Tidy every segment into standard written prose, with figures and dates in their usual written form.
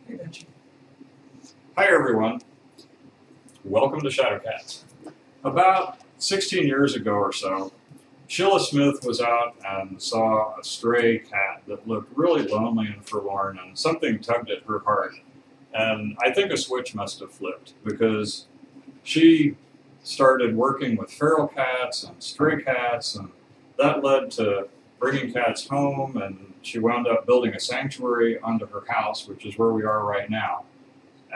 Hi everyone, welcome to Shadow Cats. About 16 years ago or so, Sheila Smith was out and saw a stray cat that looked really lonely and forlorn, and something tugged at her heart. And I think a switch must have flipped, because she started working with feral cats and stray cats, and that led to bringing cats home, and she wound up building a sanctuary onto her house, which is where we are right now.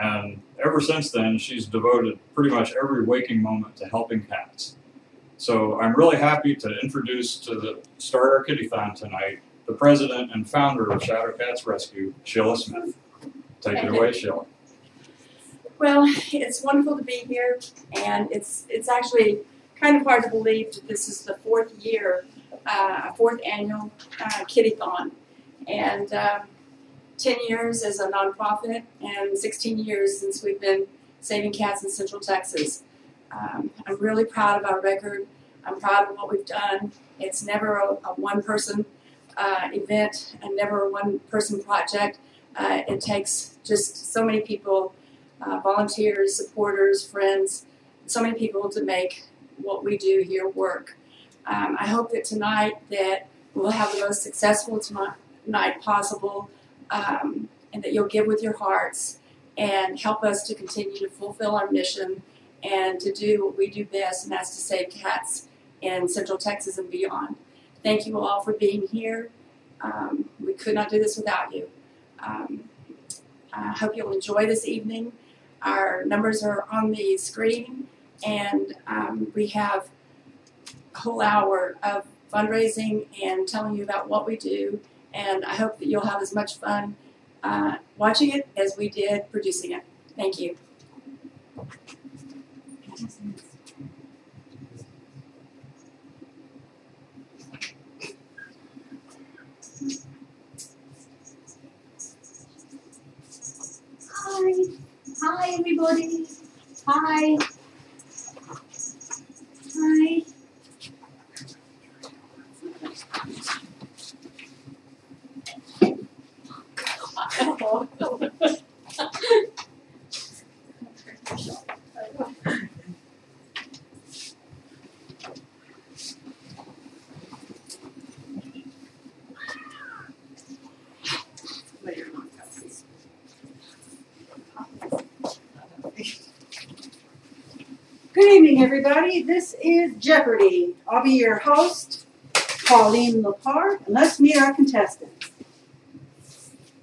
And ever since then, she's devoted pretty much every waking moment to helping cats. So I'm really happy to introduce to start our Kittython tonight the president and founder of Shadow Cats Rescue, Sheila Smith. Take it away, Sheila. Well, it's wonderful to be here, and it's actually kind of hard to believe that this is the fourth annual Kittython, and 10 years as a nonprofit, and 16 years since we've been saving cats in Central Texas. I'm really proud of our record. I'm proud of what we've done. It's never a one-person event and never a one-person project. It takes just so many people, volunteers, supporters, friends, so many people to make what we do here work. I hope that tonight that we'll have the most successful night possible, and that you'll give with your hearts and help us to continue to fulfill our mission and to do what we do best, and that's to save cats in Central Texas and beyond. Thank you all for being here. We could not do this without you. I hope you'll enjoy this evening. Our numbers are on the screen, and we have a whole hour of fundraising and telling you about what we do, and I hope that you'll have as much fun watching it as we did producing it. Thank you. Hi. Hi, everybody. Hi. Hi. Good evening, everybody. This is Jeopardy! I'll be your host, Pauline Lepard, and let's meet our contestants.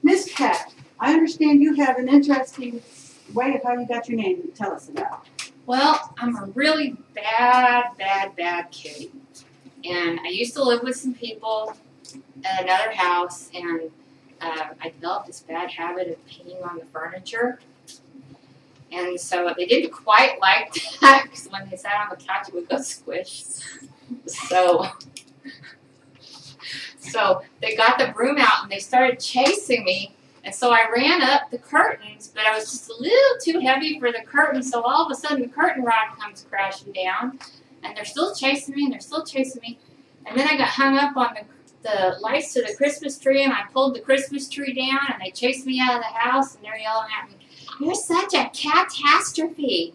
Miss Cat, I understand you have an interesting way of how you got your name to tell us about. Well, I'm a really bad kitty. And I used to live with some people at another house, and I developed this bad habit of peeing on the furniture. And so they didn't quite like that, because when they sat on the couch, it would go squish. So they got the broom out, and they started chasing me. And so I ran up the curtains, but I was just a little too heavy for the curtain, so all of a sudden the curtain rod comes crashing down, and they're still chasing me, and they're still chasing me. And then I got hung up on the lights to the Christmas tree, and I pulled the Christmas tree down, and they chased me out of the house, and they're yelling at me, "You're such a catastrophe."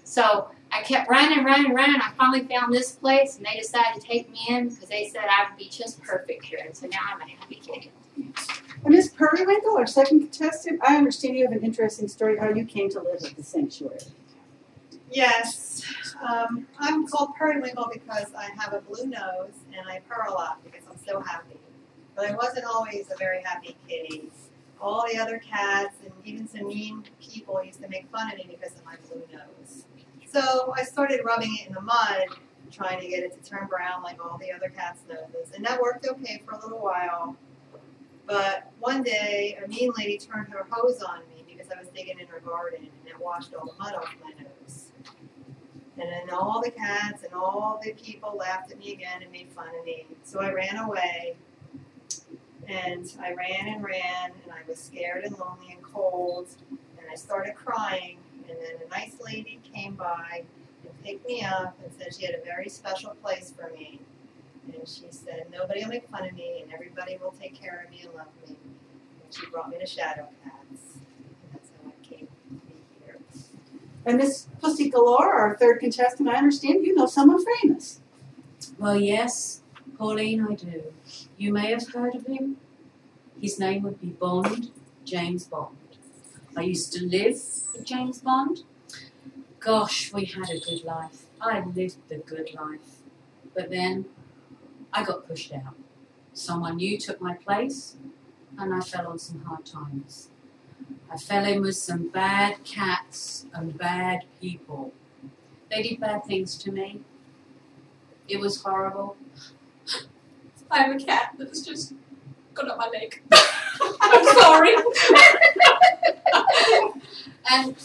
So I kept running. I finally found this place, and they decided to take me in because they said I would be just perfect here. And so now I'm a happy kitty. And Miss Periwinkle, our second contestant, I understand you have an interesting story how you came to live at the sanctuary. Yes, I'm called Periwinkle because I have a blue nose and I purr a lot because I'm so happy. But I wasn't always a very happy kitty. All the other cats and even some mean people used to make fun of me because of my blue nose. So I started rubbing it in the mud, trying to get it to turn brown like all the other cats' noses. And that worked okay for a little while. But one day, a mean lady turned her hose on me because I was digging in her garden, and it washed all the mud off my nose. And then all the cats and all the people laughed at me again and made fun of me. So I ran away. And I ran, and I was scared and lonely and cold, and I started crying, and then a nice lady came by and picked me up and said she had a very special place for me. And she said, nobody will make fun of me, and everybody will take care of me and love me. And she brought me to Shadow Cats. And Miss Pussy Galore, our third contestant, I understand you know someone famous. Well, yes, Pauline, I do. You may have heard of him. His name would be Bond, James Bond. I used to live with James Bond. Gosh, we had a good life. I lived the good life. But then I got pushed out. Someone new took my place, and I fell on some hard times. I fell in with some bad cats and bad people. They did bad things to me. It was horrible. I have a cat that has just got up my leg. I'm sorry. and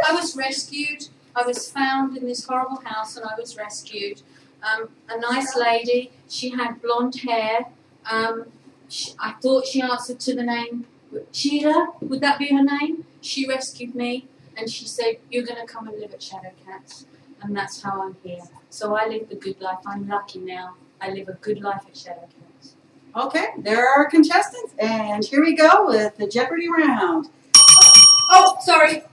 I was rescued. I was found in this horrible house, and I was rescued. A nice lady. She had blonde hair. I thought she answered to the name Sheila. Would that be her name? She rescued me, and she said, "You're going to come and live at Shadowcats," and that's how I'm here. So I live the good life. I'm lucky now. I live a good life at Shadowcats. Okay, there are our contestants, and here we go with the Jeopardy round. Oh, sorry.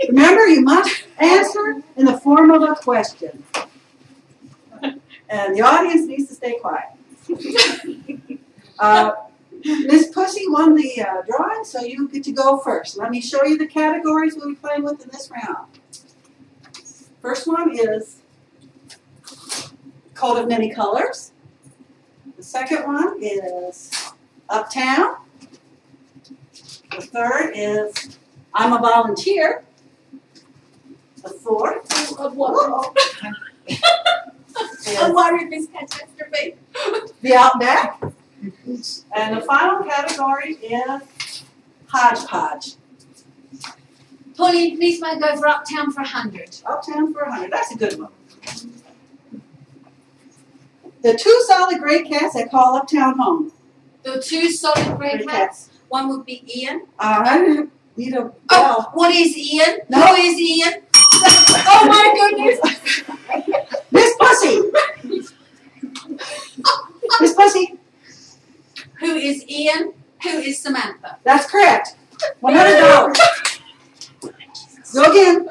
Remember, you must answer in the form of a question. And the audience needs to stay quiet. Miss Pussy won the drawing, so you get to go first. Let me show you the categories we'll be playing with in this round. First one is Coat of Many Colors. The second one is Uptown. The third is I'm a Volunteer. The fourth, I'm worried Miss Cat's after me. The Outback. And the final category is Hodgepodge. Pauline, please may I go for Uptown for 100. Uptown for 100. That's a good one. The two solid gray cats I call Uptown home. The two solid grey Gray cats. One would be Ian. I need a Oh, bell. what is Ian? No. Who is Ian? Oh my goodness. Miss Pussy! Miss Pussy, Who is Ian? Who is Samantha? that's correct. $100. Go again.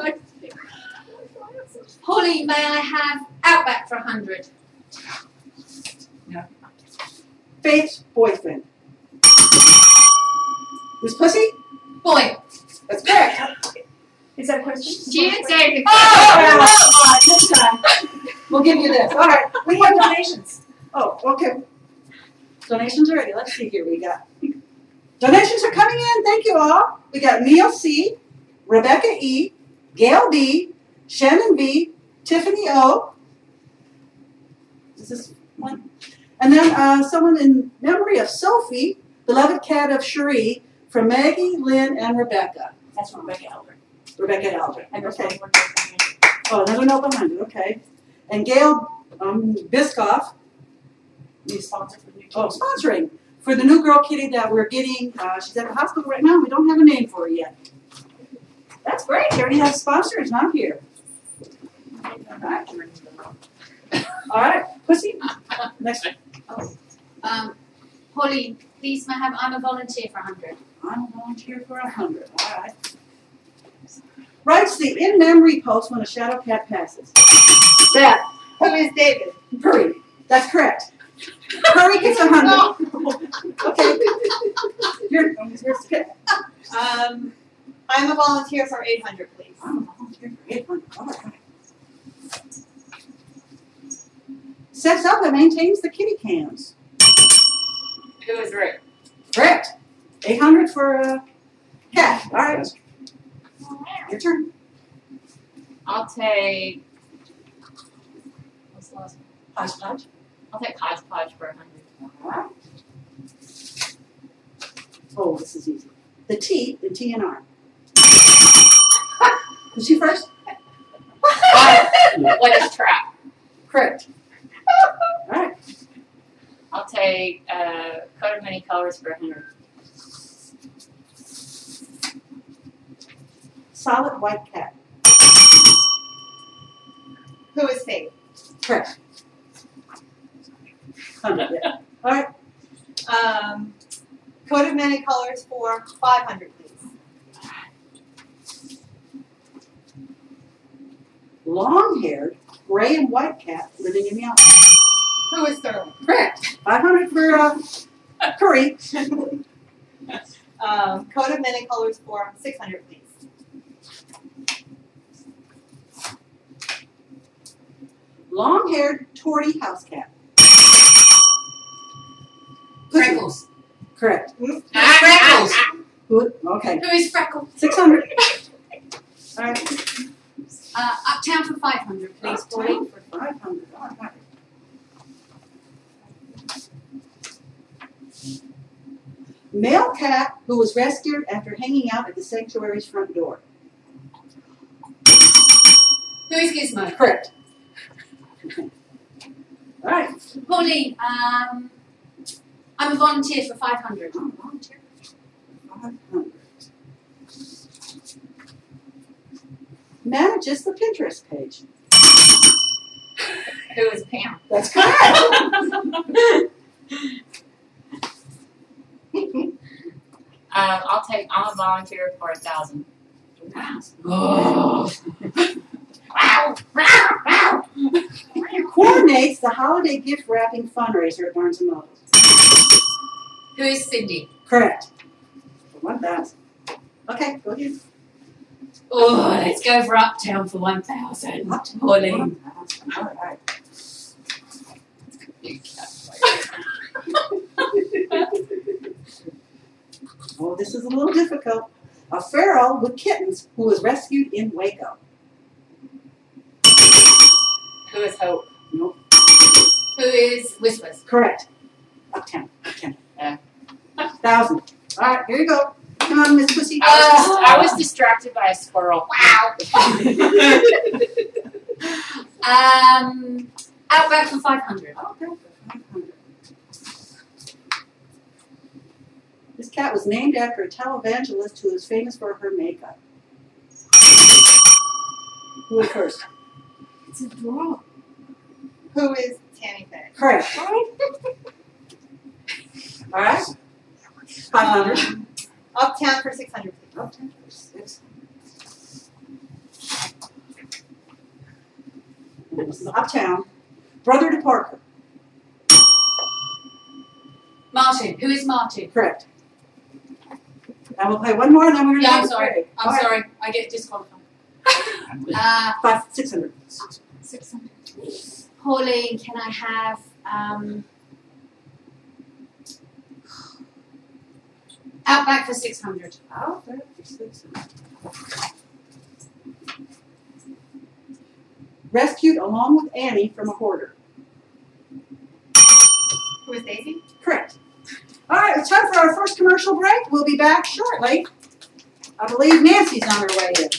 Pauline, may I have Outback for 100? Faith's boyfriend. Miss Pussy, Boy. that's correct. Is that a question? She didn't say anything. Oh, next time. We'll give you this. All right. We have donations. Oh, okay. Donations are ready. Let's see here. We got donations are coming in. Thank you all. We got Neil C, Rebecca E, Gail B, Shannon B, Tiffany O. Is this one? And then someone in memory of Sophie, beloved cat of Cherie, from Maggie, Lynn, and Rebecca. That's from Rebecca Elder. Rebecca Elder. I know Okay. someone working on it. Oh, another note behind it. Okay. And Gail Biscoff. New sponsor for the new Oh, sponsoring for the new girl kitty that we're getting. She's at the hospital right now. We don't have a name for her yet. That's great. She already has sponsors. Not here. All right. All right. Pussy. Next. Pauline, please may I have I'm a Volunteer for 100? I'm a volunteer for 100. All right. Writes the in memory post when a shadow cat passes. That. Who is David? Purry. That's correct. Purry gets 100. Okay. You're skip. I'm a volunteer for 800, please. I'm a volunteer for 800. All right. Sets up and maintains the kitty cams. Who is Rick? Correct. 800 for a cat. All right. Your turn. I'll take. What's the last one? Hodgepodge. I'll take Hodgepodge for 100. All right. Oh, this is easy. The T, the T and R. Was she first? What is Trap? Correct. All right. I'll take Coat of Many Colors for 100. Solid white cat. Who is Faith? Correct. 100, yeah. All right. Coat of Many Colors for 500, please. long-haired, gray and white cat living in the outhouse. Who is Sterling? Correct. 500 for Curry. Coat of many colors form, 600, please. Long-haired, torty house cat. Freckles. Correct. Freckles. Who? Okay. Who is Freckles? 600. All right. Uptown for 500, please, Uptown Pauline. for 500. All right. Male cat who was rescued after hanging out at the sanctuary's front door. Who is Gizmo? Correct. All right. Pauline, I'm a volunteer for 500. Oh, volunteer. 500. Manages the Pinterest page. Who is Pam? That's correct. I'm a volunteer for 1,000. Oh. Coordinates the holiday gift wrapping fundraiser at Barnes & Noble. Who is Cindy? Correct. For 1,000. Okay, go ahead. Oh, let's go for Uptown for 1,000. Pauline. 1,000. All right. Oh, this is a little difficult. A feral with kittens who was rescued in Waco. Who is Hope? Nope. Who is Whispers? Correct. Uptown. Yeah. 1,000. All right, here you go. Come on, Miss Pussy. I was distracted by a squirrel. Wow. Outback for 500. Okay, for 500. This cat was named after a televangelist who is famous for her makeup. Who was first? It's a draw. Who is Tammy Faye? Correct. All right. 500. Uptown for 600, please. Uptown for 600. This is Uptown. Brother to Parker. Martin. Who is Martin? Correct. Now we'll play one more and then we're going to Yeah, I'm sorry. I'm sorry. I get disqualified. 600. 600. Pauline, can I have Outback for 600? Out there for 600. Rescued along with Annie from a hoarder. Who is Daisy? Correct. All right, it's time for our first commercial break. We'll be back shortly. I believe Nancy's on her way in.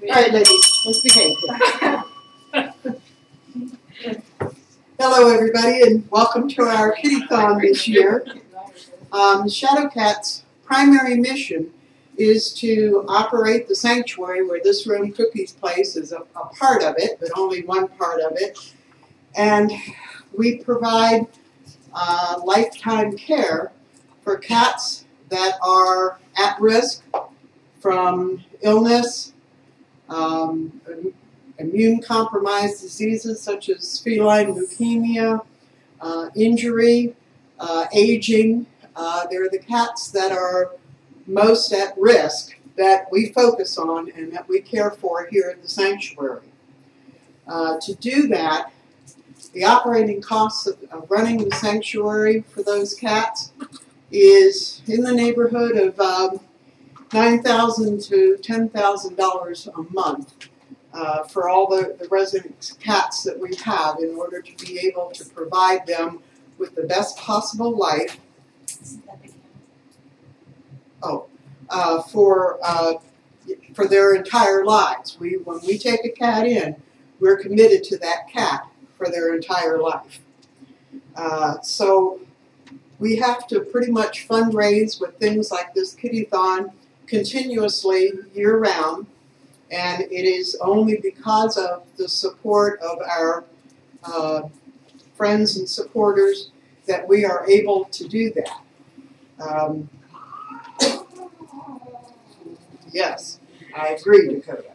All right, ladies, let's behave. Hello, everybody, and welcome to our Kittython this year. Shadow Cat's primary mission is to operate the sanctuary where this room, Cookie's Place, is a part of it, but only one part of it. And we provide lifetime care for cats that are at risk from illness, immune-compromised diseases such as feline leukemia, injury, aging. They're the cats that are most at risk that we focus on and that we care for here at the sanctuary. To do that, the operating costs of running the sanctuary for those cats is in the neighborhood of $9,000 to $10,000 a month for all the resident cats that we have in order to be able to provide them with the best possible life. For their entire lives. When we take a cat in, we're committed to that cat for their entire life. So we have to pretty much fundraise with things like this Kittython continuously year-round, and it is only because of the support of our friends and supporters that we are able to do that. Yes, I agree, Dakota.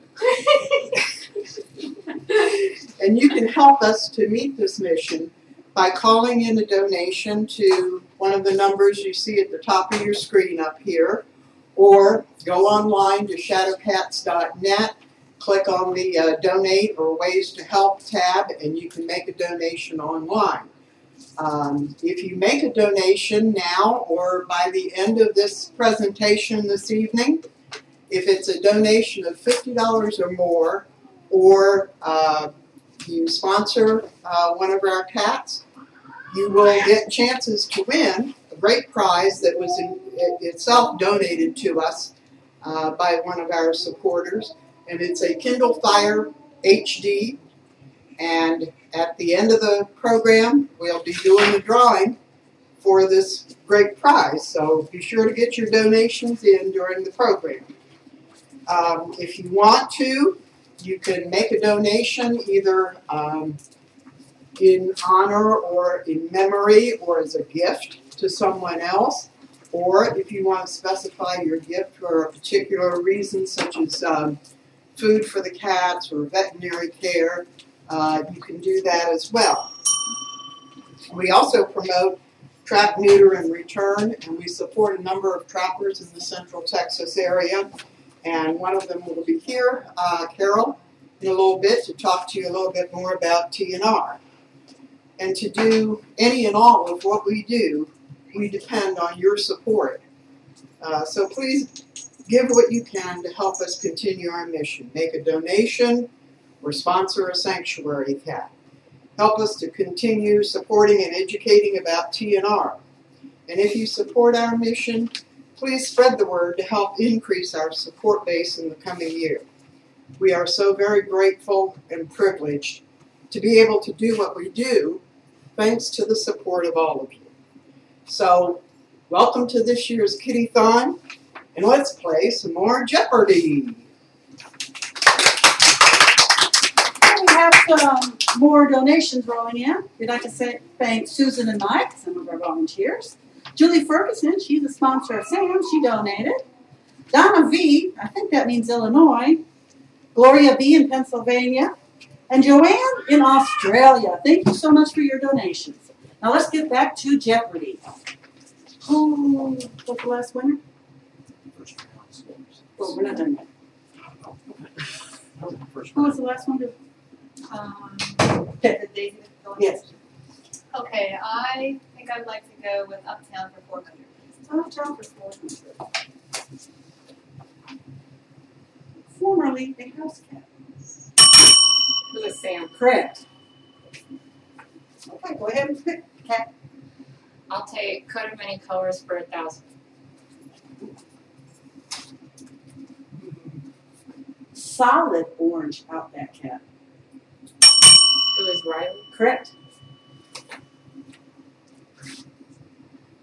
And you can help us to meet this mission by calling in a donation to one of the numbers you see at the top of your screen up here, or go online to shadowcats.net, click on the donate or ways to help tab, and you can make a donation online. If you make a donation now or by the end of this presentation this evening, if it's a donation of $50 or more, or you sponsor one of our cats, you will get chances to win a great prize that was itself donated to us by one of our supporters. And it's a Kindle Fire HD. And at the end of the program, we'll be doing a drawing for this great prize. So be sure to get your donations in during the program. If you want to, you can make a donation either in honor or in memory or as a gift to someone else. Or if you want to specify your gift for a particular reason, such as food for the cats or veterinary care, you can do that as well. We also promote trap, neuter, and return, and we support a number of trappers in the Central Texas area. And one of them will be here, Carol, in a little bit to talk to you a little bit more about TNR. And to do any and all of what we do, we depend on your support. So please give what you can to help us continue our mission. Make a donation or sponsor a sanctuary cat. Help us to continue supporting and educating about TNR. And if you support our mission, please spread the word to help increase our support base in the coming year. We are so very grateful and privileged to be able to do what we do thanks to the support of all of you. So, welcome to this year's Kittython, and let's play some more Jeopardy! We have some more donations rolling in. We'd like to thank Susan and Mike, some of our volunteers. Julie Ferguson, she's a sponsor of Sam, she donated. Donna V, I think that means Illinois. Gloria B in Pennsylvania. And Joanne in Australia. Thank you so much for your donations. Now let's get back to Jeopardy. Who was the last winner? Well, we're not done yet. Who was the last one? Yes. Okay, I think I'd like to go with Uptown for 400. Uptown for 400. Formerly a house cat. Who is Sam? Correct. Okay, go ahead and pick cat. I'll take coat of many colors for 1,000. Solid orange Outback cat. Who is Riley? Correct.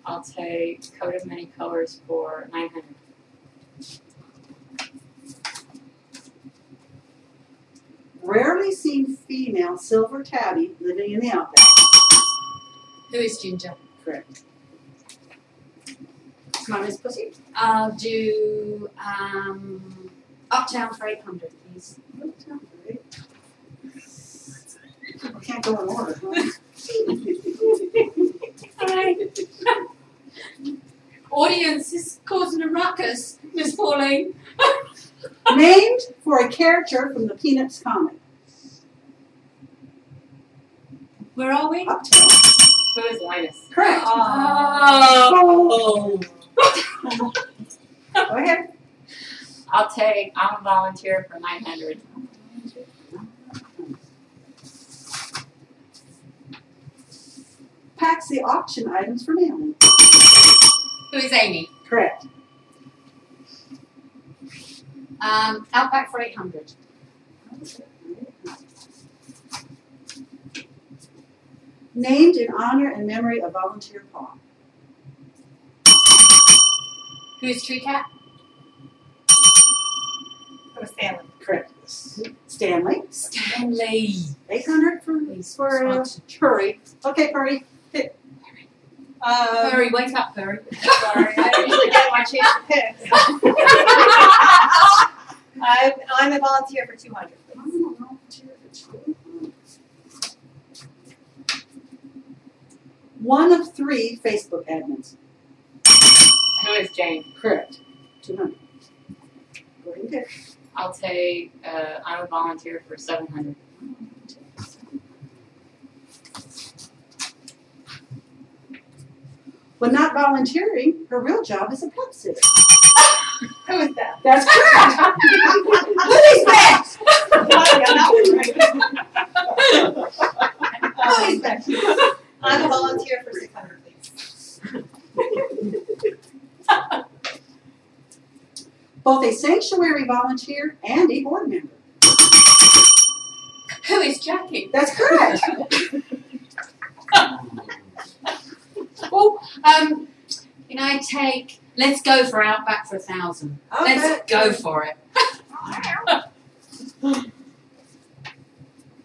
I'll take coat of many colors for 900. Rarely seen female silver tabby living in the Outback. Who is Ginger? Correct. Come on, Miss Pussy. I'll do Uptown for 800, please. We can't go in order, huh? Hi. Audience is causing a ruckus, Miss Pauline. Named for a character from the Peanuts comic. Where are we? Uptown. Who is Linus? Correct. Oh. Go ahead. I'm a volunteer for 900. Packs the auction items for mailing. Who is Amy? Correct. Outback for 800. Named in honor and memory of volunteer Paul. Who is Tree Cat? Who is Stanley? Correct. Stanley. Stanley. 800 for Purry. Okay, Purry. Perry, wake up, Perry. Sorry, I don't usually get my chance to pick. I'm a volunteer for 200. One of 3 Facebook admins. Who is Jane? Correct. 200. Go ahead and pick. I'll take, I'm a volunteer for 700. When not volunteering, her real job is a pet sitter. Who is that? That's correct. Who is that? Who is that? I'm a volunteer for 600, please. Both a sanctuary volunteer and a board member. Who is Jackie? That's correct. Oh, can I take, let's go for Outback for 1,000. Let's go for it.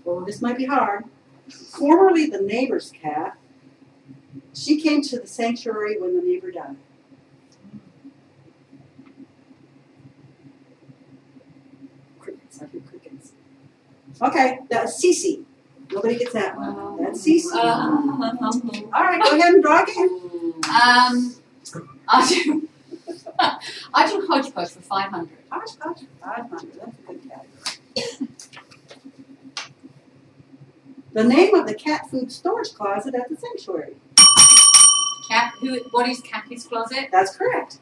Well, this might be hard. Formerly the neighbor's cat, she came to the sanctuary when the neighbor died. Crickets, I hear crickets. Okay, that's Cece. Nobody gets that one. That's Cece. All right, go ahead and draw again. I do hodgepodge for 500. Hodgepodge, 500. That's a good category. The name of the cat food storage closet at the sanctuary. What is Kathy's closet? That's correct.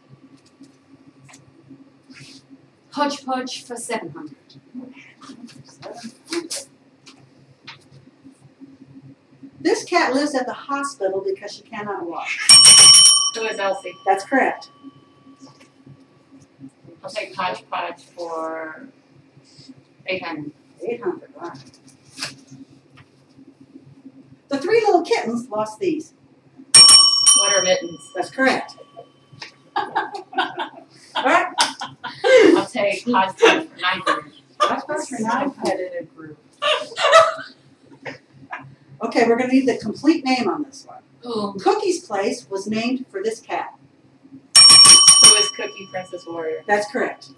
Hodgepodge for 700. This cat lives at the hospital because she cannot walk. Who is Elsie? That's correct. I'll take hodgepodge for 800. 800, right. The 3 little kittens lost these. What are mittens? That's correct. All right. I'll take hodgepodge for 900. Hodgepodge for 900. Competitive group. Okay, we're going to need the complete name on this one. Oh, Cookie's Place was named for this cat. Who is Cookie Princess Warrior? That's correct.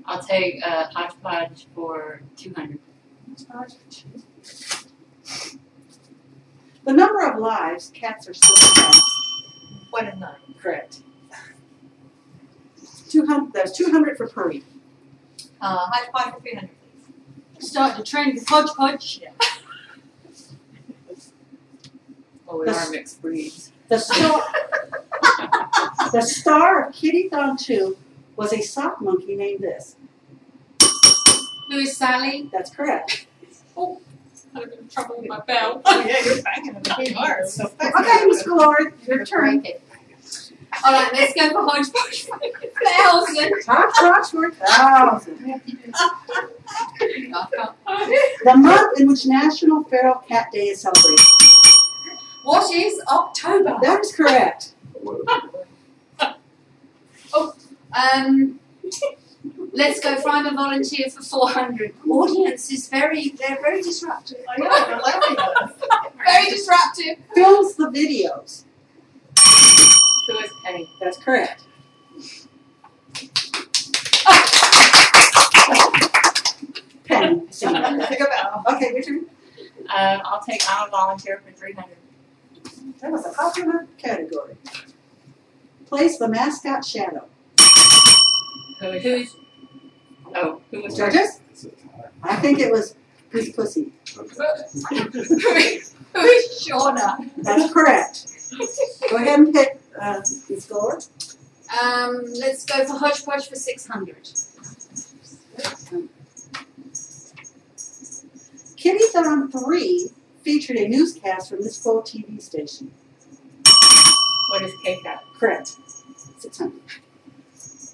I'll take hodgepodge for 200. The number of lives cats are still having. 1 and 9. Correct. 200. That was 200 for Purdy. Hodgepodge for 300, please. start to trend with hodgepodge. Oh, we are mixed breeds. The star of Kittython 2 was a sock monkey named this. Who is Sally? That's correct. Oh, had a bit of trouble with my belt. Oh yeah, you're banging on the keyboard. So Okay, Miss Glory, your turn. Break it. All right, let's go for hodgepodge. 1,000. Hodgepodge for 1,000. The month in which National Feral Cat Day is celebrated. What is October? That is correct. Let's go find a volunteer for 400. Audience is they're very disruptive. I know, they're laughing at us. Very disruptive. Films the videos. Who is Penny? That's correct. Penny. Think about Okay, your turn. I'll take I'm a volunteer for 300. That was a popular category. Place the mascot Shadow. Who is her? Judges? I think it was Goose Pussy. Who is Shauna? That's correct. Go ahead and pick Miss Gore. Let's go for hodgepodge for 600. Kittython 3 featured a newscast from this full TV station. What is K-Cat? Correct. 600.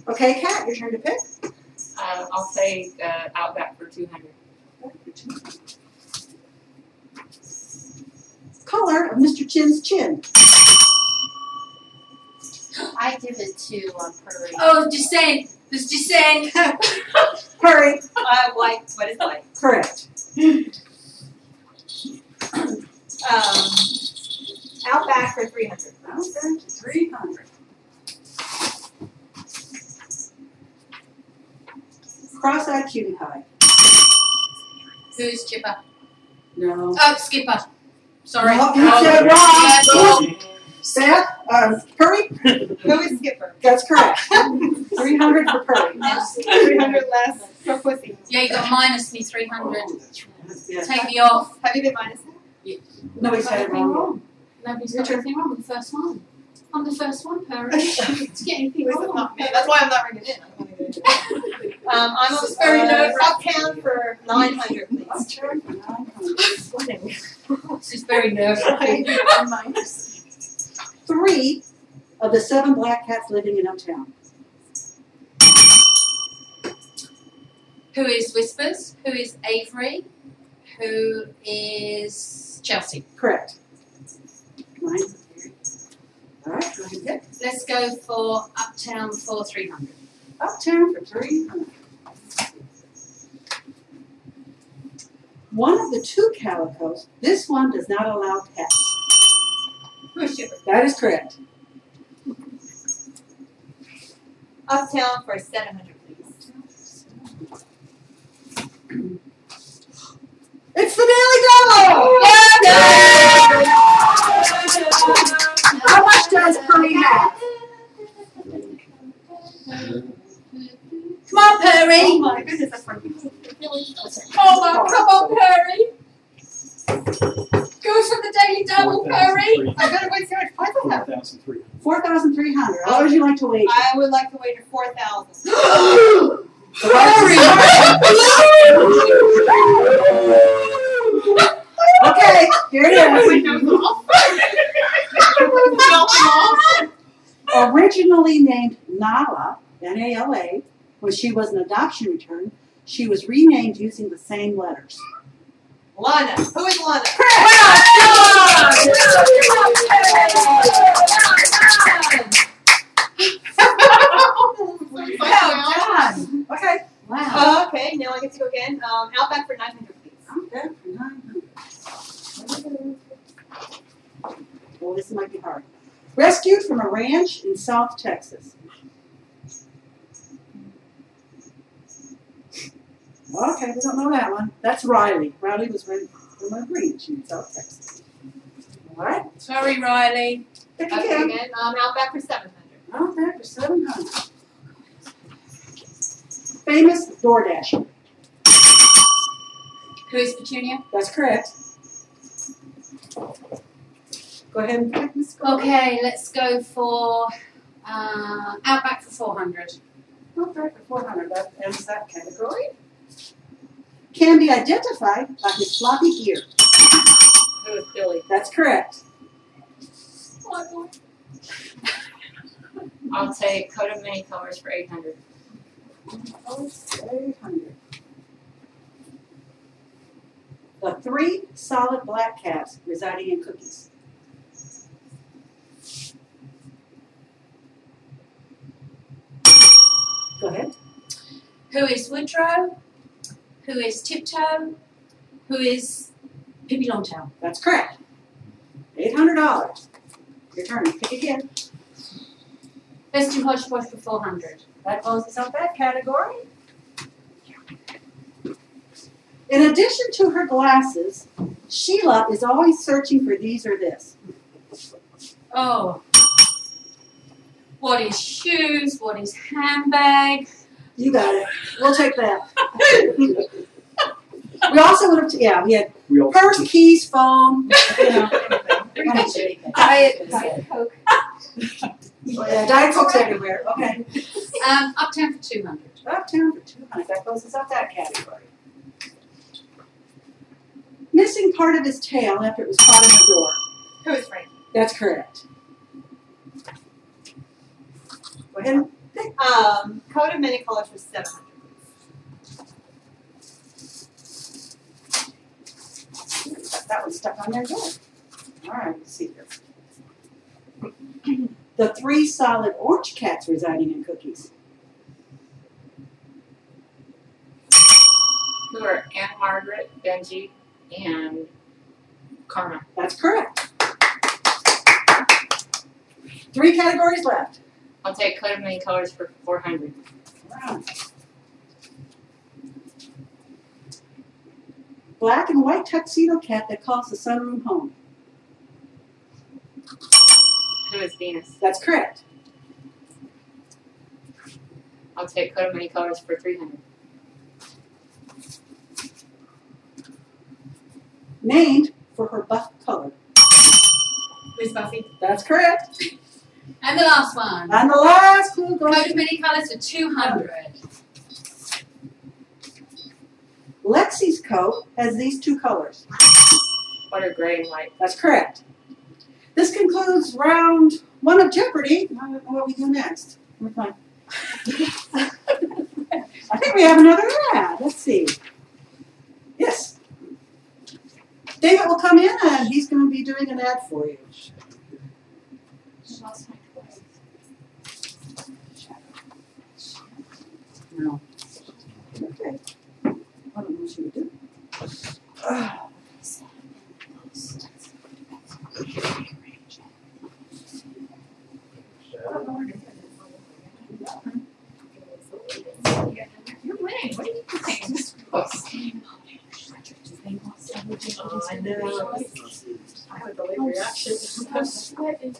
Okay, Kat, your turn to pick. I'll take Outback for 200. Color of Mr. Chin's chin. I give it to Purdy. Oh, just saying, There's descent. Hurry. White. What is white? Correct. Outback for 300. Okay, 300. Cross-eyed cutie pie. Who's Chipper? No. Oh, Skipper. Sorry. No, you said wrong. Seth, Curry? Who is Skipper? That's correct. 300 for Curry. 300 less for Pussy. Yeah, you got minus me 300. Yeah. Take me off. Have you been minus that? Nobody's had it wrong. Nobody's got anything wrong with the first one. I'm the first one, Perry. To get anything Who is it? wrong. Not me. That's why I'm not ringing in. I'm This is very uptown for 900, please. This is very nerve-wracking. 3 of the 7 black cats living in Uptown. Who is Whispers? Who is Avery? Who is Chelsea? Correct. Mine's here. All right, go ahead. Let's go for Uptown for 300. Uptown for 300. One of the 2 calicos, this one does not allow pets. Who is Skipper? That is correct. Uptown for 700, please. It's the Daily Double! How much does Curry have? Come on, Perry! Oh my goodness, that's funny. Oh, come on, Perry! Go for the Daily Double, Perry! I'm gonna wait so much price I have. 4,300. 4,300. How would you like to wager? I would like to wager 4,000. Okay, here it is. Originally named Nala, N-A-L-A, when she was an adoption return, she was renamed using the same letters. Lana. Who is Lana? Well done. Okay. Wow. Okay, now I get to go again. Outback for 900, please. Okay. Well, this might be hard. Rescued from a ranch in South Texas. Okay, we don't know that one. That's Riley. Riley was from a ranch in South Texas. All right. Sorry, Riley. Pick Okay, again. again. Outback for 700. Okay, for 700. Famous DoorDasher. Who is Petunia? That's correct. Go ahead and pick Miss Scott. Okay, let's go for Outback for 400. Okay, for 400. That ends that category. Can be identified by his floppy ear. Who is Billy? That's correct. I'll take coat of many colors for 800. 800. The 3 solid black cats residing in cookies. Go ahead. Who is Woodrow? Who is Tiptoe? Who is Pippi Longtail? That's correct. $800. Your turn. Pick again. Let's do Hodgepodge for 400. That closes out that category. In addition to her glasses, Sheila is always searching for these or this. Oh. What is shoes? What is handbag? You got it. We'll take that. We also would have, we had purse, keys, phone, Diet Coke. Diet Coke's everywhere. Okay. Uptown for 200. Uptown for 200. That closes out that category. Missing part of his tail after it was caught in the door. Who is Frankie? That's correct. Go ahead and pick. Coat of many colors for 700. That one's stuck on there good. All right, let's see here. The 3 solid orange cats residing in cookies. who are Aunt Margaret, Benji, and Karma. That's correct. 3 categories left. I'll take coat of many colors for 400. Wow. Black and white tuxedo cat that calls the sunroom home. Who is Venus? That's correct. I'll take coat of many colors for 300. Named for her buff color. Miss Buffy. That's correct. And the last one. And the last clue goes Coat to of many colours for 200. Lexi's coat has these 2 colors. What are gray and white? That's correct. This concludes round 1 of Jeopardy! I don't know what we do next. We're fine. I think we have another ad. Let's see. Yes. David will come in and he's going to be doing an ad for you. I lost my toys. No. Okay. I don't know what she would do. You're winning. What are you doing? Oh, I know. I would believe reaction. I'm sweating.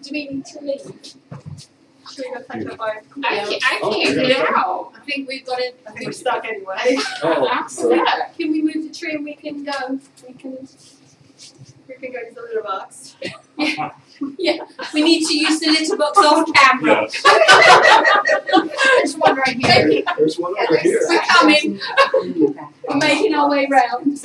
Do we need to leave? Should we go take the boat? I can't Oh, get yeah. out. I think we've got it. I think we're stuck anyway. I'm stuck. Can we move the tree and we can go? We can go to the litter box. We need to use the litter box off camera. Yes. There's one right here. There's one over here. We're coming. We're making our way round.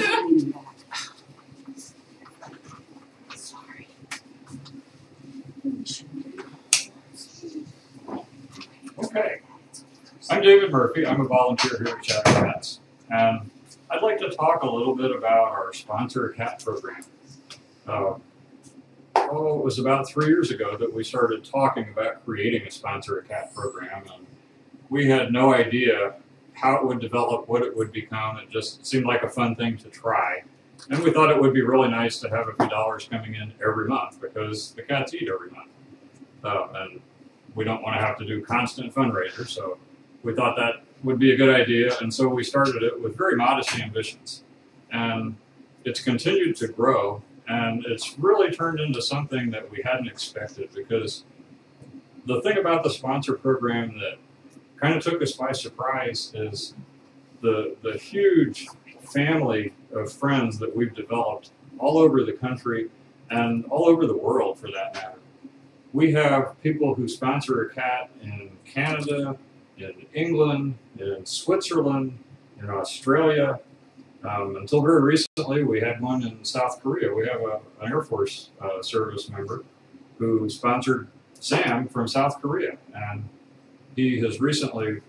Okay. I'm David Murphy. I'm a volunteer here at Shadow Cats. And I'd like to talk a little bit about our sponsor cat program. It was about 3 years ago that we started talking about creating a sponsor a cat program. And we had no idea how it would develop, what it would become. It just seemed like a fun thing to try. And we thought it would be really nice to have a few dollars coming in every month because the cats eat every month. And we don't want to have to do constant fundraisers, so we thought that would be a good idea, and so we started it with very modest ambitions. And it's continued to grow, and it's really turned into something that we hadn't expected, because the thing about the sponsor program that kind of took us by surprise is the huge family of friends that we've developed all over the country and all over the world, for that matter. We have people who sponsor a cat in Canada, in England, in Switzerland, in Australia. Until very recently, we had one in South Korea. We have an Air Force service member who sponsored Sam from South Korea. And he has recently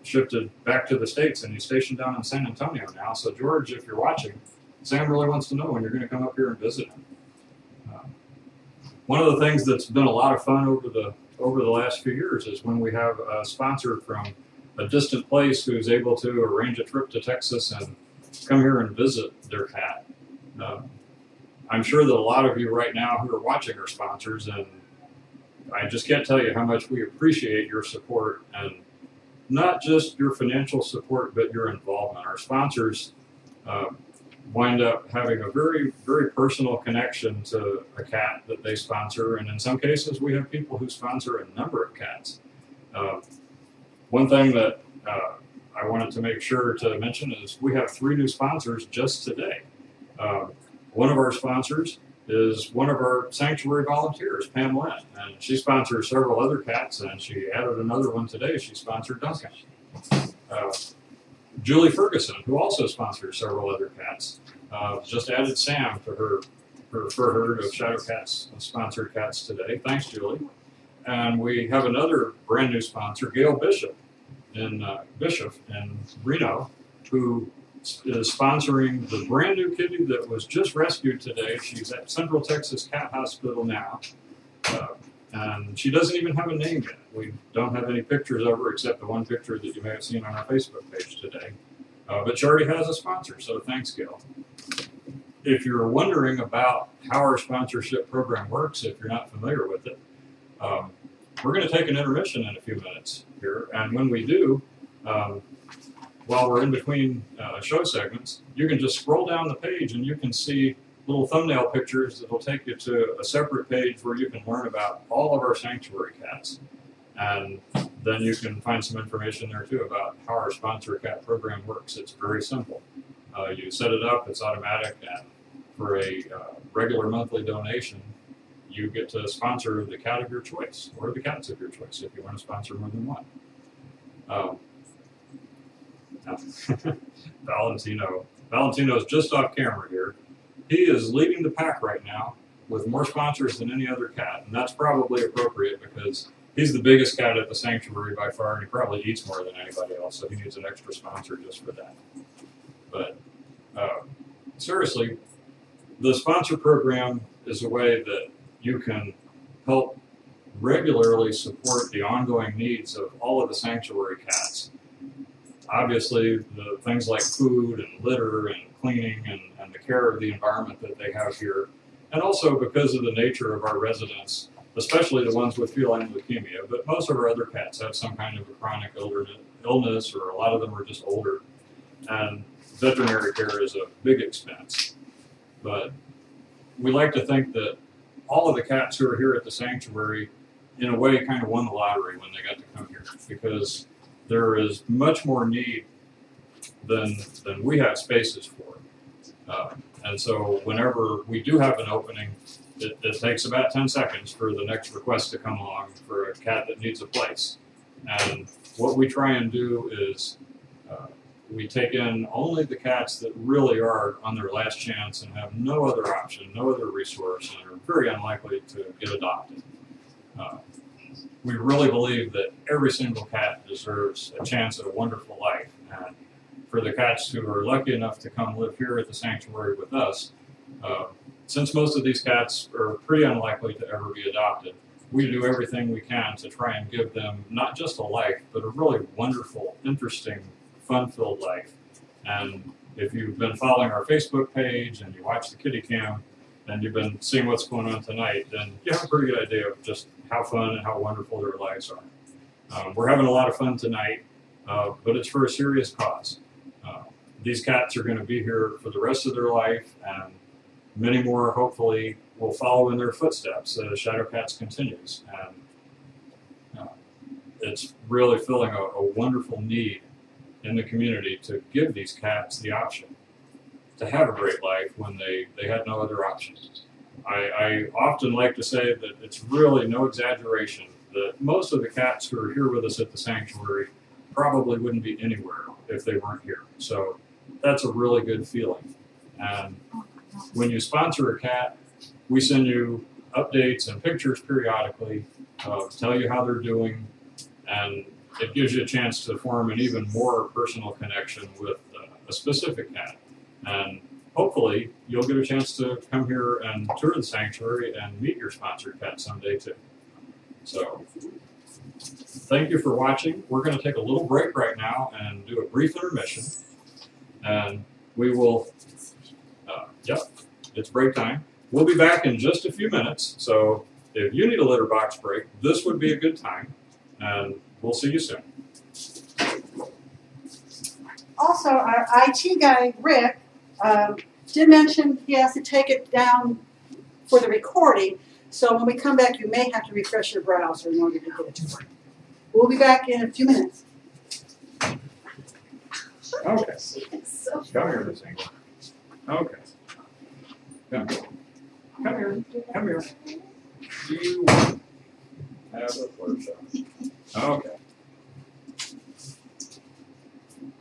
shifted back to the States, and he's stationed down in San Antonio now. So, George, if you're watching, Sam really wants to know when you're going to come up here and visit him. One of the things that's been a lot of fun over the last few years is when we have a sponsor from a distant place who's able to arrange a trip to Texas and come here and visit their cat. I'm sure that a lot of you right now who are watching are sponsors, and I just can't tell you how much we appreciate your support, and not just your financial support, but your involvement. Our sponsors wind up having a very, very personal connection to a cat that they sponsor, and in some cases we have people who sponsor a number of cats. One thing that I wanted to make sure to mention is we have 3 new sponsors just today. One of our sponsors is one of our sanctuary volunteers, Pam Lynn, and she sponsors several other cats, and she added another one today. She sponsored Duncan. Julie Ferguson, who also sponsors several other cats, just added Sam to her fur herd of Shadow Cats sponsored cats today. Thanks, Julie. And we have another brand new sponsor, Gail Bishop in Reno, who is sponsoring the brand new kitty that was just rescued today. She's at Central Texas Cat Hospital now. And she doesn't even have a name yet. We don't have any pictures of her except the one picture that you may have seen on our Facebook page today. But she already has a sponsor, so thanks, Gil. If you're wondering about how our sponsorship program works, if you're not familiar with it, we're going to take an intermission in a few minutes here. And when we do, while we're in between show segments, you can just scroll down the page and you can see little thumbnail pictures that will take you to a separate page where you can learn about all of our sanctuary cats. And then you can find some information there too about how our sponsor cat program works. It's very simple. You set it up, it's automatic, and for a regular monthly donation, you get to sponsor the cat of your choice, or the cats of your choice if you want to sponsor more than one. Valentino's just off camera here. He is leading the pack right now with more sponsors than any other cat, and that's probably appropriate because he's the biggest cat at the sanctuary by far, and he probably eats more than anybody else, so he needs an extra sponsor just for that. But seriously, the sponsor program is a way that you can help regularly support the ongoing needs of all of the sanctuary cats. Obviously, the things like food and litter and cleaning and the care of the environment that they have here, and also because of the nature of our residents, especially the ones with feline leukemia, but most of our other cats have some kind of a chronic illness, or a lot of them are just older, and veterinary care is a big expense. But we like to think that all of the cats who are here at the sanctuary, in a way, kind of won the lottery when they got to come here, because there is much more need than we have spaces for. And so whenever we do have an opening, it takes about 10 seconds for the next request to come along for a cat that needs a place. And what we try and do is we take in only the cats that really are on their last chance and have no other option, no other resource, and are very unlikely to get adopted. We really believe that every single cat deserves a chance at a wonderful life. And for the cats who are lucky enough to come live here at the sanctuary with us, since most of these cats are pretty unlikely to ever be adopted, we do everything we can to try and give them not just a life, but a really wonderful, interesting, fun-filled life. And if you've been following our Facebook page and you watch the Kitty Cam, and you've been seeing what's going on tonight, then you have a pretty good idea of just how fun and how wonderful their lives are. We're having a lot of fun tonight, but it's for a serious cause. These cats are going to be here for the rest of their life, and many more, hopefully, will follow in their footsteps as Shadow Cats continues. And it's really filling a wonderful need in the community to give these cats the option to have a great life when they had no other options. I often like to say that it's really no exaggeration that most of the cats who are here with us at the sanctuary probably wouldn't be anywhere if they weren't here. So that's a really good feeling. And when you sponsor a cat, we send you updates and pictures periodically, tell you how they're doing, and it gives you a chance to form an even more personal connection with a specific cat. And hopefully you'll get a chance to come here and tour the sanctuary and meet your sponsored cat someday too. So thank you for watching. We're going to take a little break right now and do a brief intermission. And we will, it's break time. We'll be back in just a few minutes. So if you need a litter box break, this would be a good time. And we'll see you soon. Also, our IT guy, Rick, did mention he has to take it down for the recording. So when we come back, you may have to refresh your browser in order to get it to work. We'll be back in a few minutes. Okay. Come here, Miss Engel. Okay. Come here. Come here. Do you want to have a flirt shot? Okay.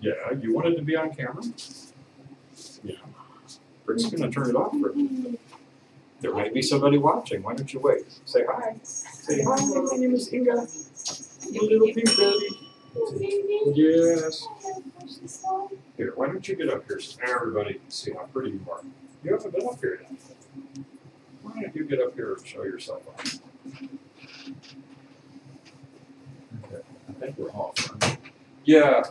Yeah, you wanted to be on camera? Yeah. Rick's going to turn it off for you. There might be somebody watching. Why don't you wait? Say hi. Say hi. My name is Inga. You little pink baby. Yes. Here, why don't you get up here so everybody can see how pretty you are? You haven't been up here yet. why don't you get up here and show yourself off? Okay. I think we're off. Right? Yeah,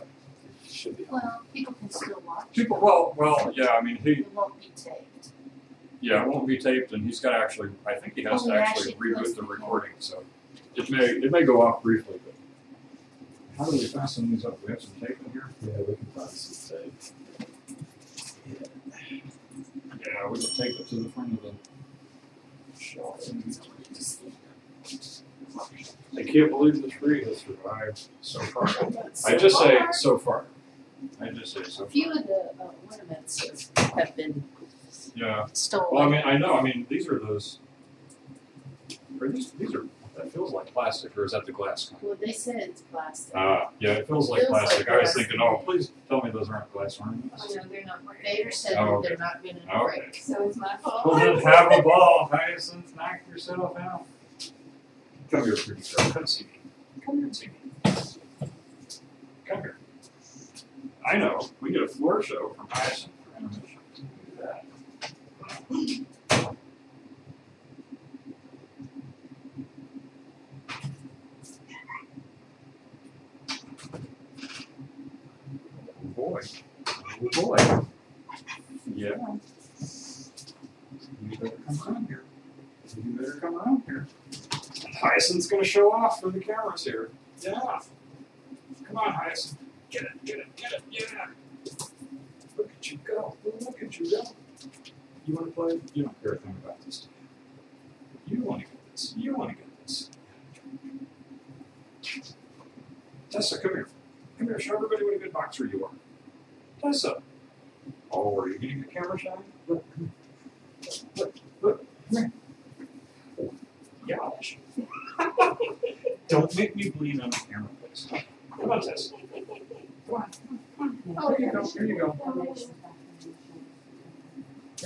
Should be. Well, people can still watch. people. Well, yeah. I mean, It won't be taped. yeah, it won't be taped, and he's got to actually. I think he has Oh, to he actually actually reboot puts the the recording, so it may go off briefly. But how do we fasten these up? We have some tape in here. Yeah, we can find some tape. Yeah, we can tape it to the front of the shelf. I can't believe the tree has survived so far. I just say so far. I just say so A far. few of the ornaments have been Yeah. stolen. Well, I mean, I know. I mean, these are those. Are these are. That feels like plastic, or is that the glass kind? Well, they said it's plastic. Yeah, it feels like Feels like plastic. I was plastic. thinking, oh, please tell me those aren't glass ornaments. Oh, no, they're not. Vader said Oh, that okay. they're not going to Okay. break. So it's my fault. Well, then have a ball, Hyacinth. Knock yourself out. Come here, pretty girl. Come see me. Come here and see me. Come here. I know. We get a floor show from Hyacinth for intermission. Do that. Oh boy. Oh boy. Yeah. You better come around here. You better come around here. Hyacinth's gonna show off for the cameras here. Yeah. Come on, Hyacinth. Get it, get it, get it. Yeah. Look at you go. Look at you go. You want to play? You don't care a thing about this. You want to get this. You want to get this. Tessa, come here. Come here. Show everybody what a good boxer you are. Tessa. Oh, are you getting the camera shy? Look. Look. Look. Come here. Gosh. Don't make me bleed on the camera, please. Come on, Tessa. Come on. Oh, here you go. Here you go.